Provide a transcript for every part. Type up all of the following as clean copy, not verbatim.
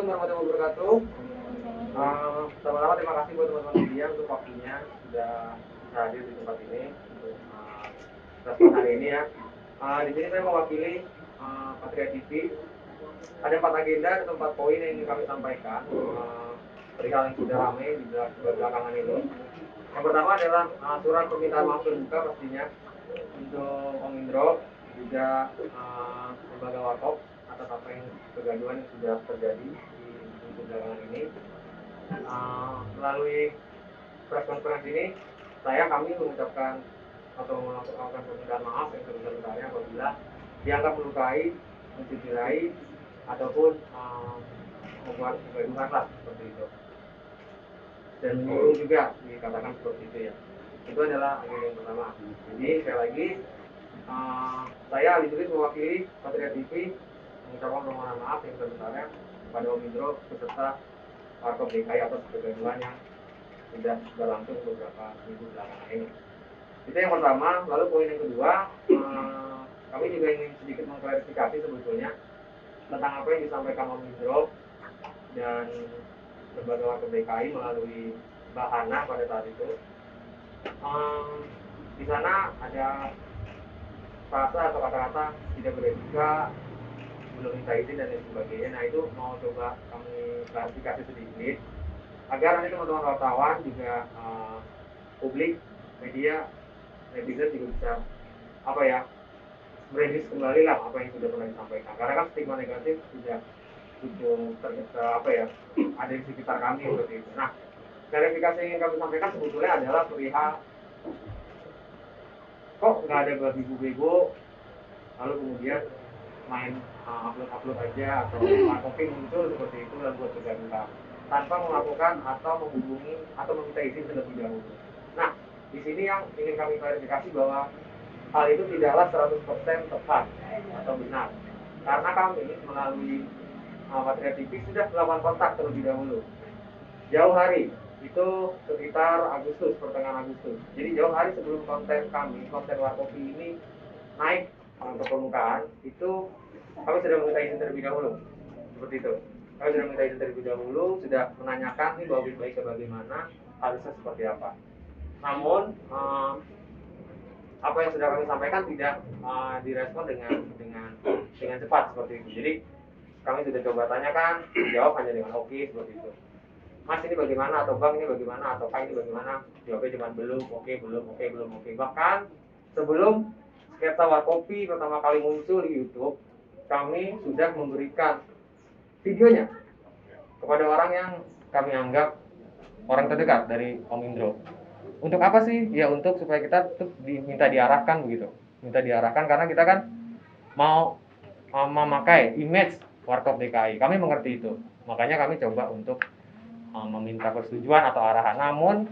Warahmatullahi wabarakatuh. Pertama-tama terima kasih buat teman-teman media untuk waktunya sudah hadir di tempat ini untuk respon hari ini ya. Di sini saya mewakili Patria TV. Ada 4 agenda, ada 4 poin yang ingin kami sampaikan perihal yang sudah ramai di belakangan ini. Yang pertama adalah surat permintaan maaf terbuka pastinya untuk Om Indro, juga lembaga warkop atas apa yang kegaduhan yang sudah terjadi di belakangan ini. Melalui press conference ini, kami mengucapkan atau melakukan permintaan maaf yang sebesar-besarnya apabila dianggap melukai, mencederai, ataupun membuat kegaduhan lah seperti itu. Dan menyinggung juga dikatakan seperti itu ya. Itu adalah agenda yang pertama. Jadi sekali lagi saya Ali Tulis mewakili Patria TV mengucapkan permohonan maaf yang sebesarnya kepada Om Indro beserta Warkop DKI atas kegaduhan yang sudah berlangsung beberapa minggu belakangan ini. Itu yang pertama. Lalu poin yang kedua, kami juga ingin sedikit mengklarifikasi sebetulnya tentang apa yang disampaikan Om Indro dan lembaga Warkop DKI melalui Mbak Hana pada saat itu. Di sana ada frasa atau kata-kata tidak beretika, belum minta izin dan lain sebagainya. Nah itu mau coba kami klarifikasi sedikit agar nanti teman-teman wartawan juga publik, media, netizen juga bisa merevisi kembali lah apa yang sudah pernah disampaikan. Karena kan stigma negatif sudah ada di sekitar kami seperti itu. Nah, klarifikasi yang ingin kami sampaikan sebetulnya adalah perihal kok nggak ada babi bego, lalu kemudian main upload aja atau marketing muncul seperti itu dan buat kegaduhan tanpa melakukan atau menghubungi atau meminta izin terlebih dahulu. Nah, di sini yang ingin kami klarifikasi bahwa hal itu tidaklah 100% tepat atau benar. Karena kami melalui Patria TV sudah melakukan kontak terlebih dahulu. Jauh hari, itu sekitar Agustus, pertengahan Agustus. Jadi jauh hari sebelum konten Warkopi ini naik ke permukaan, itu kami sudah meminta izin terlebih dahulu. Seperti itu. Kami sudah meminta izin terlebih dahulu, sudah menanyakan nih bahwa baiknya bagaimana, harusnya seperti apa. Namun apa yang sudah kami sampaikan tidak direspon dengan cepat seperti itu. Jadi kami sudah coba tanyakan, jawab hanya dengan oke seperti itu. Mas ini bagaimana, atau Bang ini bagaimana, atau Kak ini bagaimana, jawabnya cuma belum, oke, belum, oke, belum, oke. Bahkan sebelum sketsa Warkopi pertama kali muncul di YouTube, kami sudah memberikan videonya kepada orang yang kami anggap orang terdekat dari Om Indro. Untuk apa sih? Ya untuk supaya kita tuh diminta diarahkan begitu. Minta diarahkan karena kita kan mau memakai image Warkop DKI. Kami mengerti itu. Makanya kami coba untuk meminta persetujuan atau arahan. Namun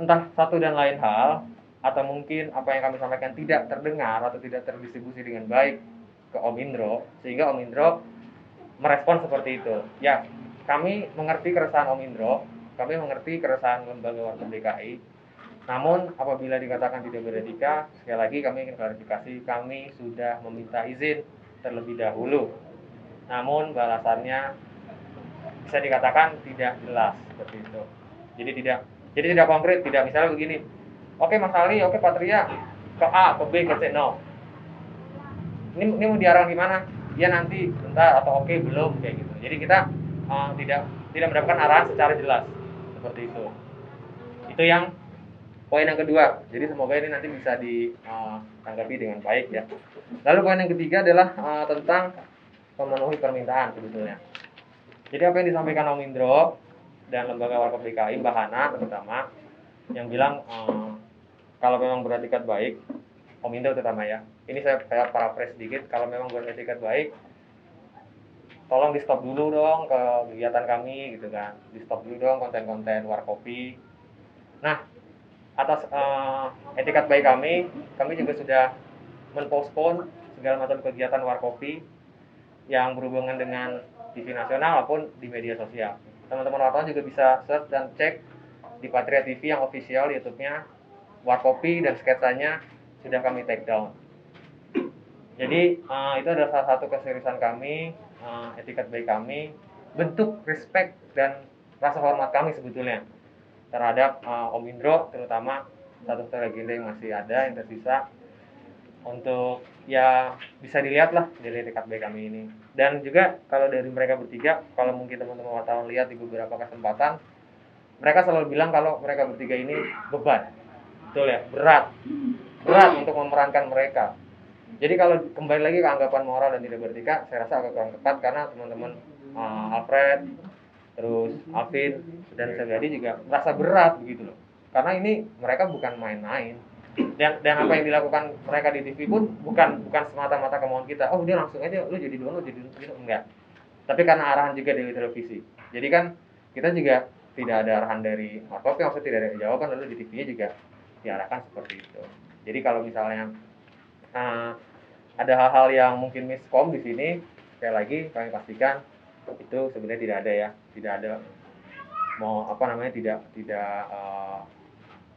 entah satu dan lain hal atau mungkin apa yang kami sampaikan tidak terdengar atau tidak terdistribusi dengan baik ke Om Indro, sehingga Om Indro merespon seperti itu. Ya, kami mengerti keresahan Om Indro, kami mengerti keresahan lembaga Warkop DKI. Namun apabila dikatakan tidak beretika, sekali lagi kami ingin klarifikasi, kami sudah meminta izin terlebih dahulu. Namun balasannya bisa dikatakan tidak jelas seperti itu. Jadi tidak konkret, tidak misalnya begini. Oke Mas Ali, oke Patria, ke A, ke B, ke C, no. Ini mau diarahkan gimana? Ya nanti bentar atau oke belum kayak gitu. Jadi kita tidak mendapatkan arahan secara jelas seperti itu. Itu yang poin yang kedua. Jadi semoga ini nanti bisa ditanggapi dengan baik ya. Lalu poin yang ketiga adalah tentang memenuhi permintaan sebetulnya. Jadi apa yang disampaikan Om Indro dan lembaga Warkop DKI, Mbak Hana terutama, yang bilang kalau memang beretikat baik, Om Indro terutama ya, ini saya paraphrase sedikit, kalau memang beretikat baik, tolong di stop dulu dong ke kegiatan kami gitu kan, di stop dulu dong konten-konten Warkopi. Nah, atas etikat baik kami juga sudah menpostpone segala macam kegiatan Warkopi yang berhubungan dengan TV nasional maupun di media sosial. Teman-teman wartawan juga bisa search dan cek di Patria TV yang official YouTube-nya, Warkopi dan sketsanya sudah kami take down. Jadi itu adalah salah satu keseriusan kami, etikat baik kami bentuk respect dan rasa hormat kami sebetulnya terhadap Om Indro, terutama satu legenda yang masih ada yang tersisa, untuk ya bisa dilihat lah dari dekat baik kami ini. Dan juga kalau dari mereka bertiga, kalau mungkin teman-teman wartawan lihat di beberapa kesempatan, mereka selalu bilang kalau mereka bertiga ini beban, betul ya, berat untuk memerankan mereka. Jadi kalau kembali lagi ke anggapan moral dan tidak beretika, saya rasa agak kurang tepat karena teman-teman Alfred, terus Alvin dan Selyadi juga merasa berat begitu loh. Karena ini mereka bukan main-main. Dan apa yang dilakukan mereka di TV pun bukan semata-mata kemauan kita. Oh dia langsung aja lu jadi dono jadi gitu, enggak. Tapi karena arahan juga dari televisi. Jadi kan kita juga tidak ada arahan dari Markov, maksudnya tidak ada jawaban, lalu di TV-nya juga diarahkan seperti itu. Jadi kalau misalnya ada hal-hal yang mungkin miskom di sini, sekali lagi kami pastikan itu sebenarnya tidak ada ya, tidak ada mau apa namanya, tidak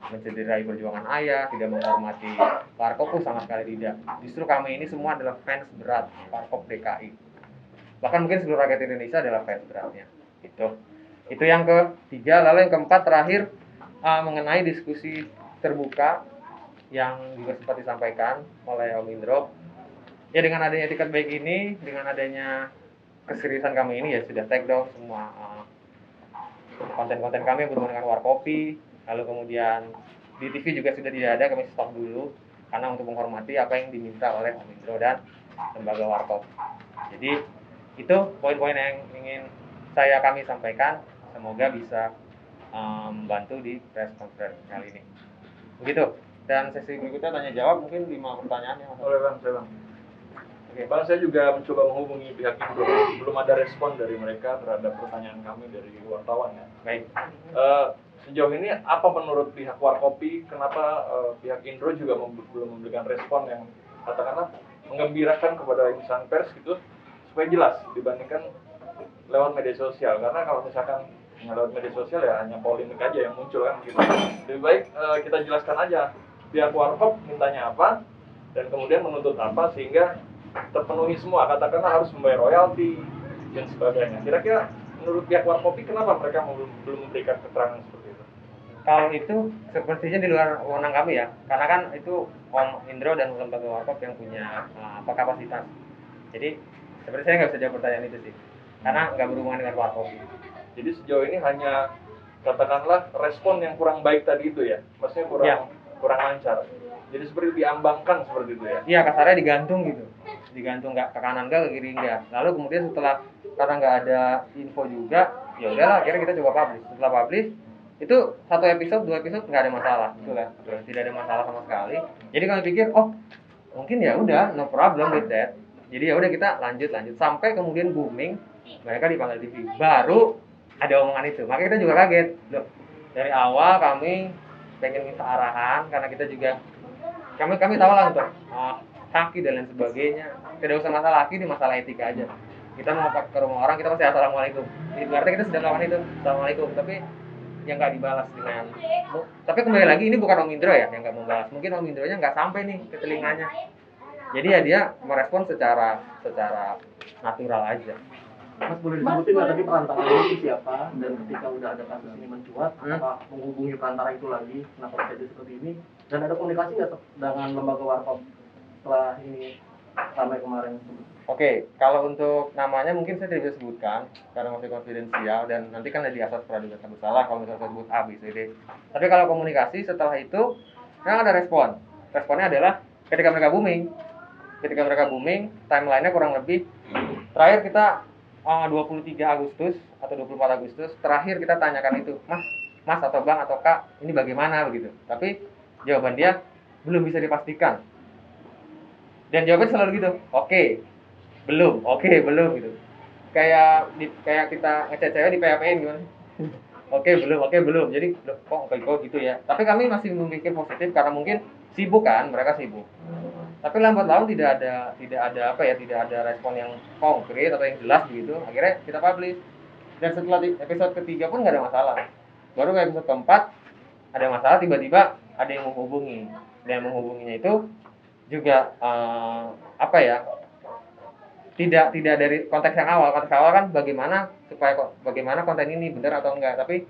mencederai perjuangan ayah, tidak menghormati Warkop, sama sekali tidak. Justru kami ini semua adalah fans berat Warkop DKI. Bahkan mungkin seluruh rakyat Indonesia adalah fans beratnya. Itu yang ketiga. Lalu yang keempat terakhir mengenai diskusi terbuka yang juga sempat disampaikan oleh Om Indro. Ya dengan adanya etikat baik ini, dengan adanya keseriusan kami ini ya sudah take down semua konten-konten kami yang berhubungan dengan Warkopi. Lalu kemudian di TV juga sudah tidak ada, kami stop dulu karena untuk menghormati apa yang diminta oleh Om Indro dan lembaga Warkop. Jadi itu poin-poin yang ingin kami sampaikan, semoga bisa membantu di press conference kali ini. Begitu. Dan sesi berikutnya tanya jawab, mungkin 5 pertanyaan ya. Boleh Bang, Oke, Bang, saya juga mencoba menghubungi pihak Indro. Belum ada respon dari mereka terhadap pertanyaan kami dari wartawan ya. Baik. Sejauh ini apa menurut pihak Warkopi, kenapa pihak Indro juga belum memberikan respon yang katakanlah menggembirakan kepada insan pers gitu, supaya jelas dibandingkan lewat media sosial. Karena kalau misalkan lewat media sosial ya hanya polemik aja yang muncul kan gitu. Lebih baik kita jelaskan aja pihak Warkop mintanya apa dan kemudian menuntut apa sehingga terpenuhi semua, katakanlah harus membayar royalti dan sebagainya. Kira-kira menurut pihak Warkopi kenapa mereka belum memberikan keterangan seperti itu? Kalau itu sepertinya di luar wewenang kami ya, karena kan itu Om Indro dan lembaga Warkop yang punya kapasitas. Jadi sebenarnya saya nggak bisa jawab pertanyaan itu sih, karena nggak berhubungan dengan Warkop. Jadi sejauh ini hanya katakanlah respon yang kurang baik tadi itu ya, maksudnya kurang lancar. Jadi seperti diambangkan seperti itu ya? Iya, kasarnya digantung gitu, digantung nggak ke kanan nggak ke kiri nggak. Lalu kemudian karena nggak ada info juga, ya udahlah akhirnya kita coba publish. Setelah publish itu 1 episode 2 episode nggak ada masalah, gitu kan? Tidak ada masalah sama sekali. Jadi kami pikir mungkin ya udah no problem with that. Jadi ya udah kita lanjut sampai kemudian booming, mereka dipanggil TV, baru ada omongan itu. Makanya kita juga kaget loh, dari awal kami pengen minta arahan karena kita juga kami tahu lah untuk haki dan lain sebagainya. Tidak usah masalah haki, ini masalah etika aja. Kita mau ke rumah orang, kita pasti assalamualaikum. Berarti kita sudah lakukan itu, assalamualaikum. Tapi yang nggak dibalas dengan. Tapi kembali lagi ini bukan Om Indro ya yang nggak membalas. Mungkin Om Indronya nggak sampai nih ke telinganya. Jadi ya dia merespon secara natural aja. Mas boleh disebutin nggak tadi perantaranya itu siapa, dan ketika udah ada kasus ini mencuat, apakah menghubungi perantara itu lagi, kenapa terjadi seperti ini, dan ada komunikasi nggak dengan lembaga Warkop setelah ini sampai kemarin? Oke, kalau untuk namanya mungkin saya tidak bisa sebutkan karena masih konfidensial dan nanti kan ada di asas praduga bersalah kalau misalnya sebut A, B, C, D. Tapi kalau komunikasi setelah itu memang ada respon. Responnya adalah ketika mereka booming, timelinenya kurang lebih terakhir kita 23 Agustus atau 24 Agustus terakhir kita tanyakan itu, Mas atau Bang atau Kak, ini bagaimana begitu. Tapi jawaban dia belum bisa dipastikan. Dan jawabannya selalu gitu, oke, belum gitu. Kayak kita ngechat cewek di PHP-in gimana? Oke, belum. Jadi kok gitu ya. Tapi kami masih memikir positif karena mungkin sibuk kan, mereka sibuk. Tapi lambat laun tidak ada respon yang konkret atau yang jelas gitu. Akhirnya kita publish. Dan setelah episode ketiga pun nggak ada masalah. Baru ke episode keempat ada masalah, tiba-tiba ada yang menghubungi. Dan menghubunginya itu juga tidak dari konteks yang awal. Konteks awal kan bagaimana konten ini benar atau enggak, tapi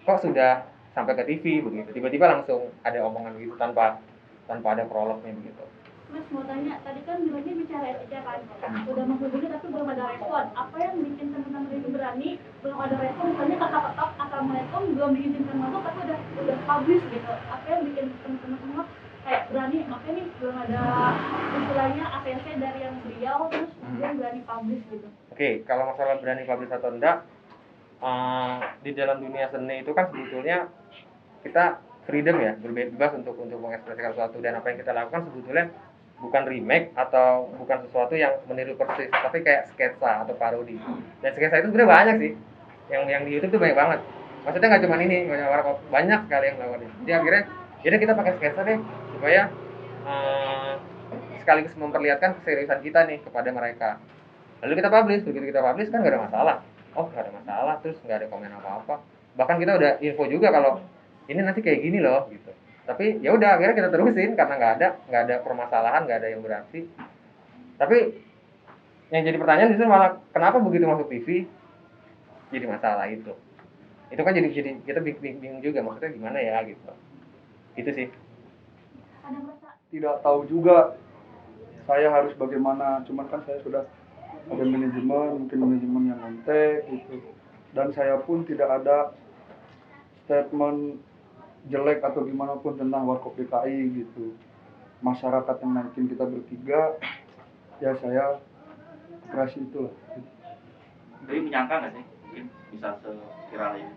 kok sudah sampai ke TV begitu, tiba-tiba langsung ada omongan gitu tanpa ada prolognya begitu. Mas mau tanya, tadi kan bilangnya bicara etika kan, udah menghubungi tapi belum ada respon. Apa yang bikin teman-teman itu berani belum ada respon? Misalnya ketok-ketok assalamualaikum belum diizinkan masuk tapi udah publish gitu. Apa yang bikin teman-teman semua kayak berani? Makanya nih belum ada istilahnya ACC dari yang beliau terus kemudian berani publish gitu. Oke, kalau masalah berani publish atau enggak, di dalam dunia seni itu kan sebetulnya kita freedom ya, bebas untuk mengekspresikan sesuatu, dan apa yang kita lakukan sebetulnya bukan remake atau bukan sesuatu yang meniru persis, tapi kayak sketsa atau parodi. Dan sketsa itu sebenarnya banyak sih, yang di YouTube tuh banyak banget. Maksudnya nggak cuma ini, banyak sekali yang melakukan ini. Jadi akhirnya jadi kita pakai sketsa deh supaya sekaligus memperlihatkan keseriusan kita nih kepada mereka. Lalu kita publish, begitu kita publish kan nggak ada masalah. Oh nggak ada masalah, terus nggak ada komen apa-apa. Bahkan kita udah info juga kalau ini nanti kayak gini loh gitu. Tapi ya udah akhirnya kita terusin karena nggak ada permasalahan, nggak ada yang berarti. Tapi yang jadi pertanyaan justru malah kenapa begitu masuk TV jadi masalah itu kan jadi kita bingung juga, maksudnya gimana ya gitu. Itu sih. Tidak tahu juga saya harus bagaimana, cuman kan saya sudah ada manajemen, mungkin manajemen yang kontak gitu, dan saya pun tidak ada statement jelek atau gimana pun tentang Warkop DKI gitu. Masyarakat yang naikin kita bertiga, ya saya operasi itulah. Jadi menyangka nggak sih mungkin bisa seviral ini?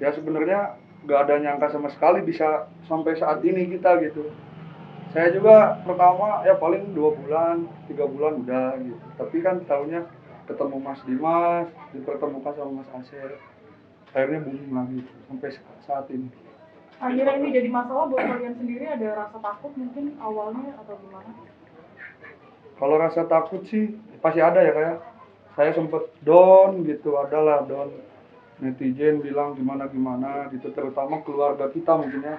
Ya sebenarnya nggak ada nyangka sama sekali bisa sampai saat ini kita gitu. Saya juga pertama ya paling 2 bulan, 3 bulan udah gitu. Tapi kan tahunya ketemu Mas Dimas, dipertemukan sama Mas Asir, akhirnya booming lagi sampai saat ini. Akhirnya ini jadi masalah buat kalian sendiri, ada rasa takut mungkin awalnya atau gimana? Kalau rasa takut sih pasti ada ya, kayak saya sempet down gitu, adalah down, netizen bilang gimana gitu, terutama keluarga kita mungkin ya.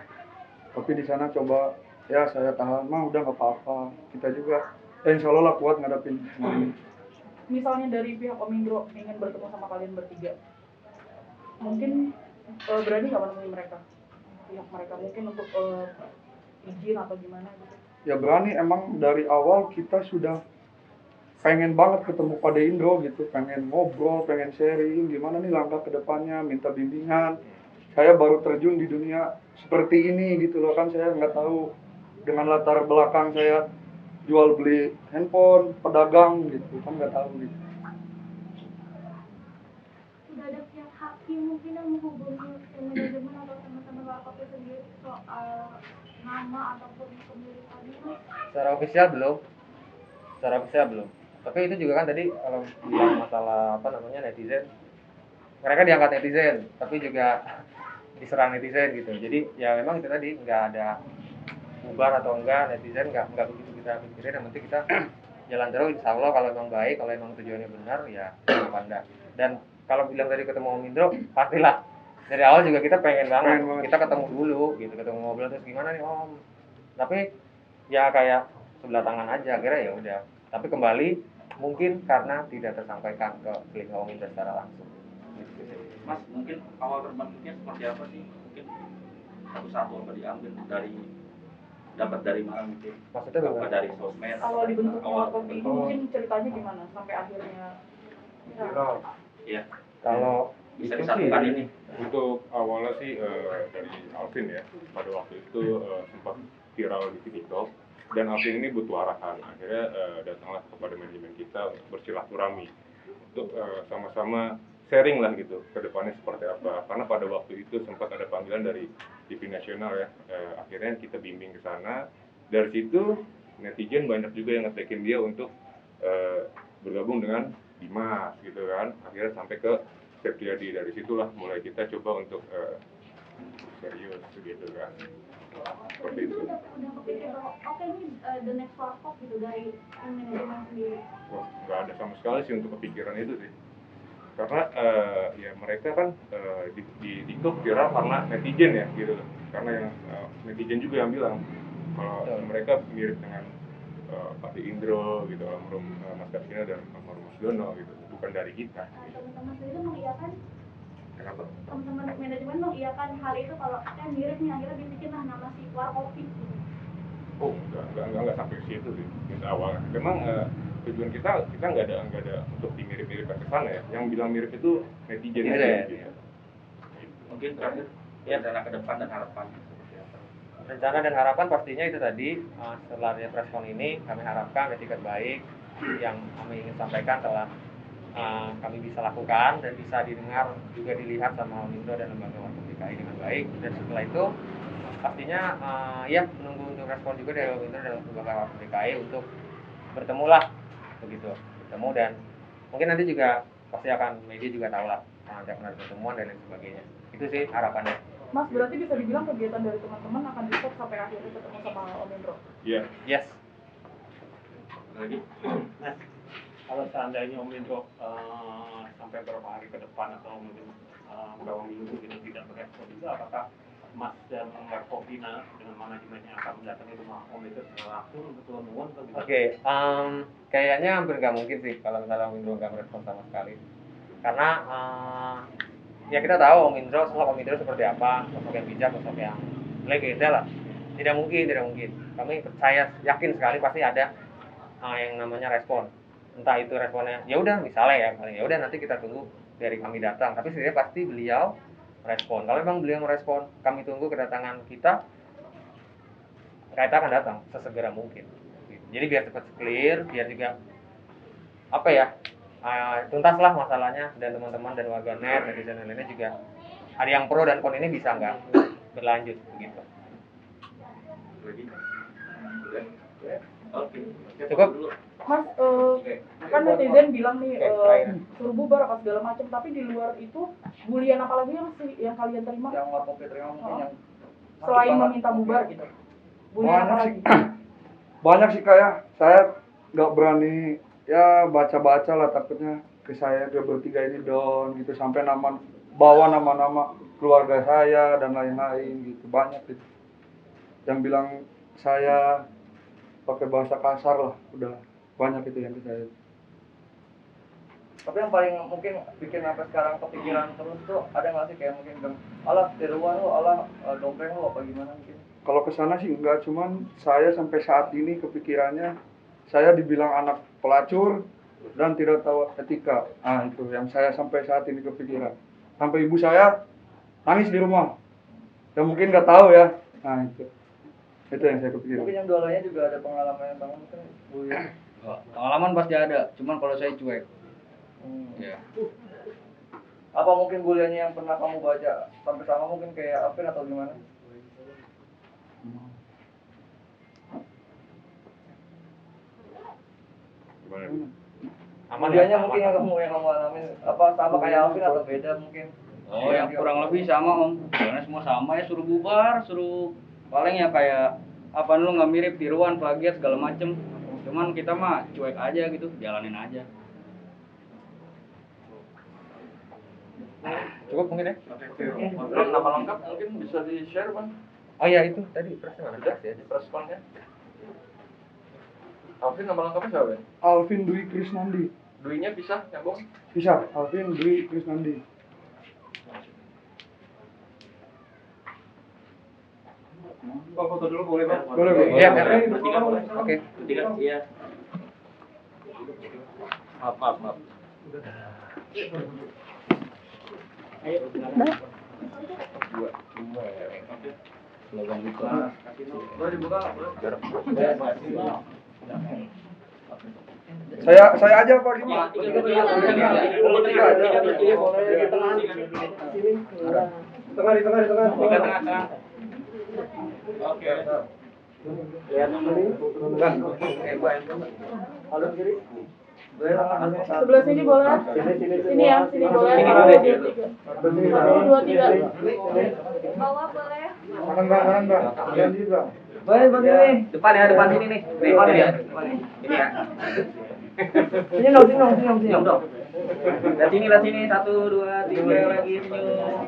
Tapi di sana coba ya saya tahan, mah udah nggak apa-apa, kita juga insya Allah lah kuat ngadapin semua ini. Misalnya dari pihak Om Indro ingin bertemu sama kalian bertiga, mungkin berani nggak menemui mereka? Pihak mereka mungkin untuk izin atau gimana gitu? Ya berani, emang dari awal kita sudah pengen banget ketemu Pak De Indro gitu, pengen ngobrol, pengen sharing gimana nih langkah ke depannya, minta bimbingan. Saya baru terjun di dunia seperti ini gitu loh, kan saya nggak tahu, dengan latar belakang saya jual beli handphone, pedagang gitu, kan nggak tahu gitu. Sudah ada pihak hakim mungkin yang menghubungi manajemen atau teman-teman Warkop sendiri soal nama ataupun pemilikannya? Secara ofisial belum. Tapi itu juga kan tadi kalau bilang masalah netizen, mereka diangkat netizen, tapi juga diserang netizen gitu. Jadi ya memang itu tadi nggak ada bubar atau enggak, netizen nggak begitu kita pikirin. Yang penting kita jalan terus, insya Allah kalau emang baik, kalau emang tujuannya benar ya kenapa enggak. Dan kalau bilang tadi ketemu Om Indro, pastilah dari awal juga kita pengen banget. Kita ketemu dulu gitu, ketemu ngobrol terus gimana nih Om. Tapi ya kayak sebelah tangan aja, kira ya udah. Tapi kembali mungkin karena tidak tersampaikan ke telinga Om Indro secara langsung. Gitu sih. Mas, mungkin awal terbentuknya seperti apa sih? Mungkin satu-satu apa diambil dapat dari mana mungkin? Maksudnya apa dari sosmed? Awal dibentuknya Warkop ini mungkin ceritanya gimana sampai akhirnya? Iya. Kalau Bisa itu disatukan sih, ini. Untuk awalnya sih dari Alvin ya, pada waktu itu sempat viral di TikTok, dan Alvin ini butuh arahan. Akhirnya datanglah kepada manajemen kita untuk bersilaturahmi, untuk sama-sama sharing lah gitu ke depannya seperti apa. Karena pada waktu itu sempat ada panggilan dari TV nasional ya, akhirnya kita bimbing ke sana. Dari situ netizen banyak juga yang ngetekin dia untuk bergabung dengan Dimas gitu kan. Akhirnya sampai ke Septriadi. Dari situlah mulai kita coba untuk serius gitu kan, seperti itu. Udah kepikir bahwa oke ini the next Warkop gitu dari manajemen sendiri? Wah, nggak ada sama sekali sih untuk kepikiran itu sih, karena ya mereka kan di TikTok viral karena netizen ya gitu, karena yang netizen juga yang bilang kalau mereka mirip dengan Pak Indro gitu, almarhum Mas Karsina dan almarhum Mas Dono gitu, bukan dari kita. Teman-teman sendiri mengiyakan, Kenapa? teman-teman manajemen mengiyakan hal itu kalau mirip nih akhirnya dibikin lah nama si Warkopi. Oh, enggak sampai ke situ sih. Dari awal. Memang tujuan kita nggak ada untuk dimirip-miripkan ke sana ya. Yang bilang mirip itu netizen aja gitu. Mungkin terakhir rencana ke depan dan harapannya seperti apa? Rencana dan harapan pastinya itu tadi, setelah respon ini kami harapkan etiket baik yang kami ingin sampaikan telah kami bisa lakukan dan bisa didengar juga dilihat sama Omindo dan lembaga Warkop DKI dengan baik. Dan setelah itu pastinya ya menunggu untuk respon juga dari Omindo dan lembaga Warkop DKI untuk bertemulah begitu, bertemu, dan mungkin nanti juga pasti akan media juga tahu lah nanti akan ada pertemuan dan lain sebagainya. Itu sih harapannya. Mas, berarti bisa dibilang kegiatan dari teman-teman akan di-stop sampai akhirnya ketemu sama Om Indro? Iya. Yes. Lagi? Nah, kalau seandainya Om Indro sampai beberapa hari ke depan atau mungkin beberapa minggu gitu tidak berespon juga, apakah Mas dan Warkopina dengan manajemennya akan mendatangi rumah Om itu secara langsung untuk nuwun atau gimana? Oke, kayaknya hampir nggak mungkin sih kalau misalnya Om Indro nggak merespon sama sekali. Karena ya kita tahu Om Indro, sosok Om Indro seperti apa, sosok yang bijak, sosok yang legenda lah. Tidak mungkin. Kami percaya, yakin sekali pasti ada yang namanya respon. Entah itu responnya, ya udah misalnya ya udah nanti kita tunggu dari kami datang. Tapi sebenarnya pasti beliau merespon. Kalau memang beliau merespon, kami tunggu kedatangan kita akan datang sesegera mungkin. Jadi biar cepat clear, biar juga apa ya, tuntaslah masalahnya, dan teman-teman dan warganet, netizen dan lainnya juga ada yang pro dan kon ini bisa nggak berlanjut begitu. Lagi? Oke. Cukup? Mas, kan netizen bilang nih suruh bubar apa segala macam, tapi di luar itu bulian apa lagi yang kalian terima? Yang Warkop terima mungkin yang Selain meminta bubar gitu. Bulian apa lagi? Banyak sih kayak saya nggak berani ya baca-baca lah, takutnya ke saya dia bertiga ini down gitu, sampai bawa nama-nama keluarga saya dan lain-lain gitu. Banyak gitu yang bilang saya pakai bahasa kasar lah, udah banyak itu yang saya. Tapi yang paling mungkin bikin sampai sekarang kepikiran terus tuh ada nggak sih kayak mungkin alah tiruan lo, alah dompleng lo apa gimana mungkin? Kalau ke sana sih enggak, cuman saya sampai saat ini kepikirannya saya dibilang anak pelacur dan tidak tahu etika. Ah itu yang saya sampai saat ini kepikiran. Sampai ibu saya nangis di rumah. Ya mungkin nggak tahu ya. Nah itu yang saya kepikiran. Mungkin yang dua lainnya juga ada pengalaman yang sama mungkin Bu ya. Pengalaman pasti ada, cuman kalau saya cuek. Ya. Apa mungkin buliannya yang pernah kamu baca sampai sama mungkin kayak Alvin atau gimana? Gimana? Buliannya mungkin yang kamu alamin apa sama kayak Alvin atau beda mungkin? Oh, yang kurang lebih sama Om. Karena semua sama ya, suruh bubar, suruh paling ya kayak apa lu nggak mirip tiruan, plagiat segala macem. Cuman kita mah cuek aja gitu, jalanin aja. Cukup mungkin ya? Nama lengkap mungkin bisa di-share, Bang. Oh iya itu tadi presnya mana? Sudah, di responnya. Alvin nama lengkapnya siapa ya? Alvin Dwi Krisnandi. Duinya bisa nyambung? Bisa, Alvin Dwi Krisnandi. Bang, foto dulu boleh Bang? Boleh, Bang. Iya, Bertiga boleh? Oke. Bertiga, iya. Maaf. Logam itu. Boleh dibuka? Saya aja Pak gimana? Bertiga aja. Boleh di tengah. Sini. Tengah di tengah. Tengah. Oke. Lihat sini. Halo kiri. Boleh Sebelah sini boleh? Sini ya, sini boleh. Sini Satu, boleh. dua, tiga. Bawah boleh. Kanan Bang. Jangan di Bang. Boleh begini. Depan sini nih. Depan ya? Ini ya. Sini dong. Lihat sini. 1, 2, 3 lagi senyum.